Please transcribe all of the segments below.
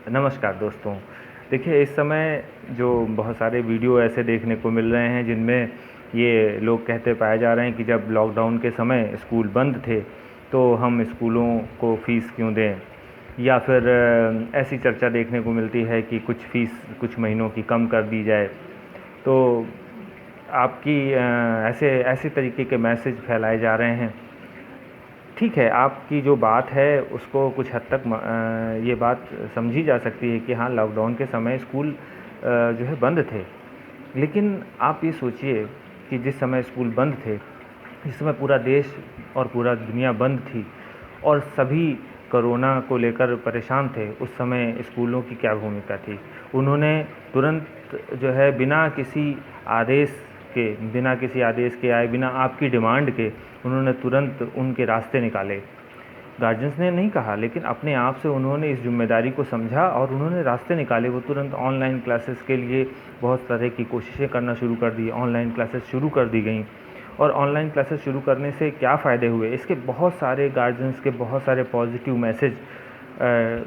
नमस्कार दोस्तों। देखिए, इस समय जो बहुत सारे वीडियो ऐसे देखने को मिल रहे हैं जिनमें ये लोग कहते पाए जा रहे हैं कि जब लॉकडाउन के समय स्कूल बंद थे तो हम स्कूलों को फ़ीस क्यों दें, या फिर ऐसी चर्चा देखने को मिलती है कि कुछ फ़ीस कुछ महीनों की कम कर दी जाए। तो आपकी ऐसे ऐसे तरीके के मैसेज फैलाए जा रहे हैं। ठीक है, आपकी जो बात है उसको कुछ हद तक ये बात समझी जा सकती है कि हाँ, लॉकडाउन के समय स्कूल जो है बंद थे। लेकिन आप ये सोचिए कि जिस समय स्कूल बंद थे, जिस समय पूरा देश और पूरा दुनिया बंद थी और सभी कोरोना को लेकर परेशान थे, उस समय स्कूलों की क्या भूमिका थी? उन्होंने तुरंत जो है बिना किसी आदेश के आए, बिना आपकी डिमांड के उन्होंने तुरंत उनके रास्ते निकाले। गार्जियंस ने नहीं कहा, लेकिन अपने आप से उन्होंने इस ज़िम्मेदारी को समझा और उन्होंने रास्ते निकाले। वो तुरंत ऑनलाइन क्लासेस के लिए बहुत तरह की कोशिशें करना शुरू कर दी, ऑनलाइन क्लासेस शुरू कर दी गईं। और ऑनलाइन क्लासेस शुरू करने से क्या फ़ायदे हुए, इसके बहुत सारे गार्जियंस के बहुत सारे पॉजिटिव मैसेज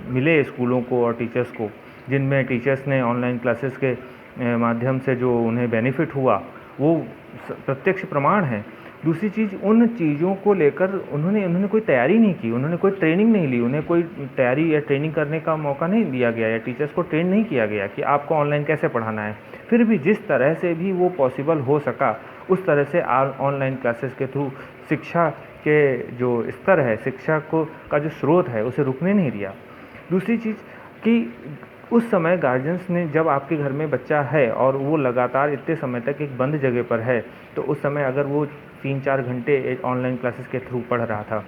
मिले स्कूलों को और टीचर्स को, जिनमें टीचर्स ने ऑनलाइन क्लासेस के माध्यम से जो उन्हें बेनिफिट हुआ वो प्रत्यक्ष प्रमाण है। दूसरी चीज़, उन चीज़ों को लेकर उन्होंने कोई तैयारी नहीं की, उन्होंने कोई ट्रेनिंग नहीं ली, उन्हें कोई तैयारी या ट्रेनिंग करने का मौका नहीं दिया गया या टीचर्स को ट्रेन नहीं किया गया कि आपको ऑनलाइन कैसे पढ़ाना है। फिर भी जिस तरह से भी वो पॉसिबल हो सका, उस तरह से ऑनलाइन क्लासेस के थ्रू शिक्षा के जो स्तर है, शिक्षा को का जो स्रोत है, उसे रुकने नहीं दिया। दूसरी चीज़ कि उस समय गार्जियंस ने, जब आपके घर में बच्चा है और वो लगातार इतने समय तक एक बंद जगह पर है, तो उस समय अगर वो 3-4 घंटे एक ऑनलाइन क्लासेस के थ्रू पढ़ रहा था,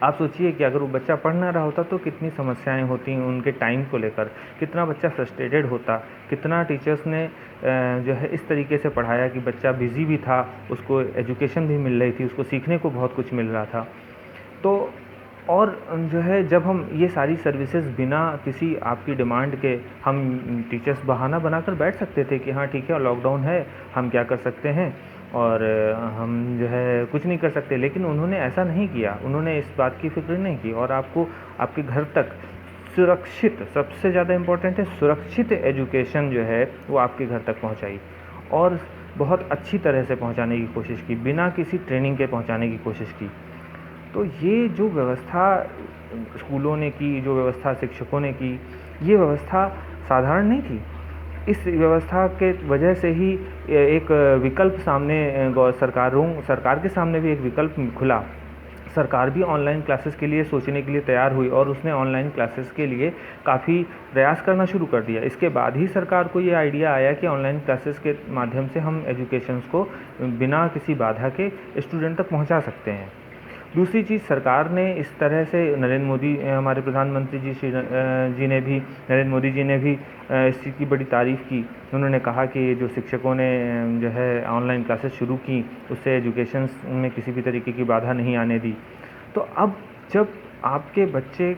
आप सोचिए कि अगर वो बच्चा पढ़ ना रहा होता तो कितनी समस्याएं होती उनके टाइम को लेकर, कितना बच्चा फ्रस्ट्रेटेड होता, कितना टीचर्स ने जो है इस तरीके से पढ़ाया कि बच्चा बिज़ी भी था, उसको एजुकेशन भी मिल रही थी, उसको सीखने को बहुत कुछ मिल रहा था। तो और जो है, जब हम ये सारी सर्विसेज बिना किसी आपकी डिमांड के, हम टीचर्स बहाना बनाकर बैठ सकते थे कि हाँ ठीक है, लॉकडाउन है, हम क्या कर सकते हैं और हम जो है कुछ नहीं कर सकते। लेकिन उन्होंने ऐसा नहीं किया, उन्होंने इस बात की फ़िक्र नहीं की और आपको आपके घर तक सुरक्षित, सबसे ज़्यादा इम्पोर्टेंट है सुरक्षित एजुकेशन जो है वो आपके घर तक पहुँचाई, और बहुत अच्छी तरह से पहुँचाने की कोशिश की, बिना किसी ट्रेनिंग के पहुँचाने की कोशिश की। तो ये जो व्यवस्था स्कूलों ने की, जो व्यवस्था शिक्षकों ने की, ये व्यवस्था साधारण नहीं थी। इस व्यवस्था के वजह से ही एक विकल्प सामने सरकार के सामने भी एक विकल्प खुला। सरकार भी ऑनलाइन क्लासेस के लिए सोचने के लिए तैयार हुई और उसने ऑनलाइन क्लासेस के लिए काफ़ी प्रयास करना शुरू कर दिया। इसके बाद ही सरकार को ये आइडिया आया कि ऑनलाइन क्लासेस के माध्यम से हम एजुकेशंस को बिना किसी बाधा के स्टूडेंट तक पहुंचा सकते हैं। दूसरी चीज़, सरकार ने इस तरह से, नरेंद्र मोदी हमारे प्रधानमंत्री नरेंद्र मोदी जी ने भी इस चीज़ की बड़ी तारीफ़ की। उन्होंने कहा कि जो शिक्षकों ने जो है ऑनलाइन क्लासेस शुरू की, उससे एजुकेशन में किसी भी तरीके की बाधा नहीं आने दी। तो अब जब आपके बच्चे,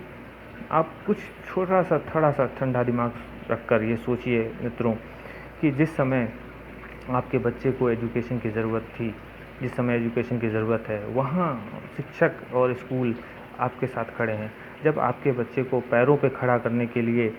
आप कुछ छोटा सा थोड़ा सा ठंडा दिमाग रखकर ये सोचिए मित्रों, कि जिस समय आपके बच्चे को एजुकेशन की ज़रूरत थी, जिस समय एजुकेशन की ज़रूरत है, वहाँ शिक्षक और स्कूल आपके साथ खड़े हैं। जब आपके बच्चे को पैरों पे खड़ा करने के लिए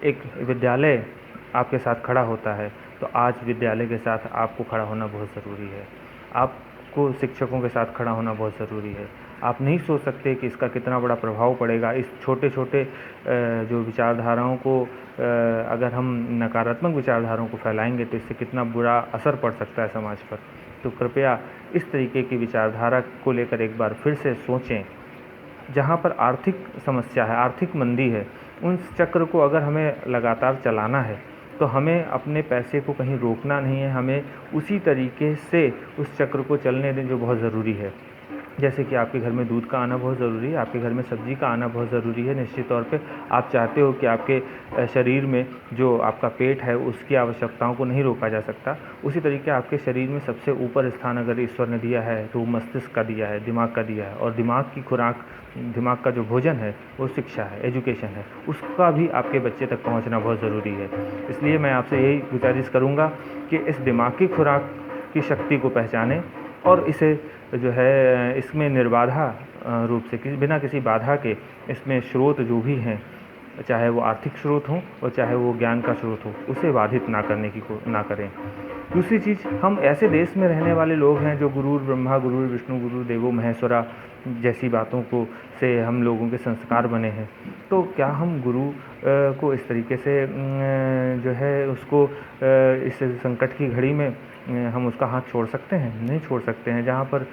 एक विद्यालय आपके साथ खड़ा होता है, तो आज विद्यालय के साथ आपको खड़ा होना बहुत ज़रूरी है। आपको शिक्षकों के साथ खड़ा होना बहुत ज़रूरी है। आप नहीं सोच सकते कि इसका कितना बड़ा प्रभाव पड़ेगा। इस छोटे-छोटे जो विचारधाराओं को, अगर हम नकारात्मक विचारधाराओं को फैलाएंगे तो इससे कितना बुरा असर पड़ सकता है समाज पर। तो कृपया इस तरीके की विचारधारा को लेकर एक बार फिर से सोचें। जहाँ पर आर्थिक समस्या है, आर्थिक मंदी है, उन चक्र को अगर हमें लगातार चलाना है तो हमें अपने पैसे को कहीं रोकना नहीं है, हमें उसी तरीके से उस चक्र को चलने दें जो बहुत ज़रूरी है। जैसे कि आपके घर में दूध का आना बहुत ज़रूरी है, आपके घर में सब्ज़ी का आना बहुत ज़रूरी है। निश्चित तौर पे आप चाहते हो कि आपके शरीर में जो आपका पेट है उसकी आवश्यकताओं को नहीं रोका जा सकता। उसी तरीके आपके शरीर में सबसे ऊपर स्थान अगर ईश्वर ने दिया है तो वो मस्तिष्क का दिया है, दिमाग का दिया है, और दिमाग की खुराक, दिमाग का जो भोजन है वो शिक्षा है, एजुकेशन है। उसका भी आपके बच्चे तक पहुँचना बहुत ज़रूरी है। इसलिए मैं आपसे यही गुजारिश करूँगा कि इस दिमाग की खुराक की शक्ति को पहचानें और इसे जो है इसमें निर्बाधा रूप से, बिना किसी बाधा के, इसमें स्रोत जो भी हैं चाहे वो आर्थिक स्रोत हो और चाहे वो ज्ञान का स्रोत हो, उसे बाधित ना करें। दूसरी चीज़, हम ऐसे देश में रहने वाले लोग हैं जो गुरुर ब्रह्मा गुरुर विष्णु गुरुर देवो महेश्वरा जैसी बातों को से हम लोगों के संस्कार बने हैं। तो क्या हम गुरु को इस तरीके से जो है उसको इस संकट की घड़ी में हम उसका हाथ छोड़ सकते हैं? नहीं छोड़ सकते हैं। जहाँ पर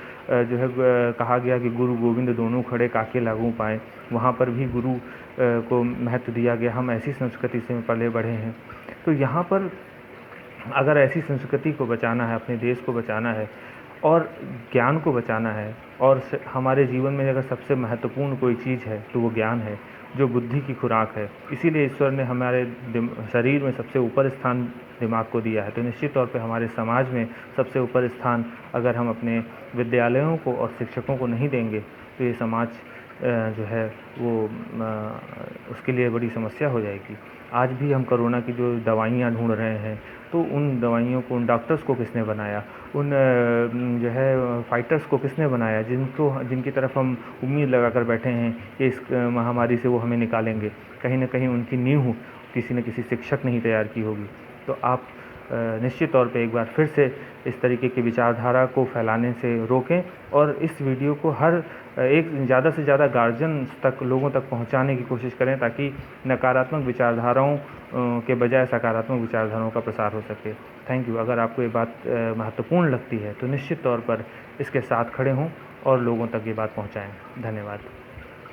जो है कहा गया कि गुरु गोविंद दोनों खड़े काके लागू पाएँ, वहाँ पर भी गुरु को महत्व दिया गया। हम ऐसी संस्कृति से पले बढ़े हैं, तो यहाँ पर अगर ऐसी संस्कृति को बचाना है, अपने देश को बचाना है और ज्ञान को बचाना है, और हमारे जीवन में अगर सबसे महत्वपूर्ण कोई चीज़ है तो वो ज्ञान है, जो बुद्धि की खुराक है। इसीलिए ईश्वर ने हमारे शरीर में सबसे ऊपर स्थान दिमाग को दिया है। तो निश्चित तौर पे हमारे समाज में सबसे ऊपर स्थान अगर हम अपने विद्यालयों को और शिक्षकों को नहीं देंगे तो ये समाज जो है वो उसके लिए बड़ी समस्या हो जाएगी। आज भी हम कोरोना की जो दवाइयाँ ढूंढ रहे हैं, तो उन दवाइयों को, उन डॉक्टर्स को किसने बनाया, उन जो है फाइटर्स को किसने बनाया, जिनकी तरफ हम उम्मीद लगा कर बैठे हैं कि इस महामारी से वो हमें निकालेंगे। कहीं ना कहीं उनकी नींव किसी न किसी शिक्षक ने ही तैयार की होगी। तो आप निश्चित तौर पे एक बार फिर से इस तरीके की विचारधारा को फैलाने से रोकें और इस वीडियो को हर एक ज़्यादा से ज़्यादा गार्जियन तक, लोगों तक पहुंचाने की कोशिश करें, ताकि नकारात्मक विचारधाराओं के बजाय सकारात्मक विचारधाराओं का प्रसार हो सके। Thank you. अगर आपको ये बात महत्वपूर्ण लगती है तो निश्चित तौर पर इसके साथ खड़े हों और लोगों तक ये बात पहुँचाएँ। धन्यवाद।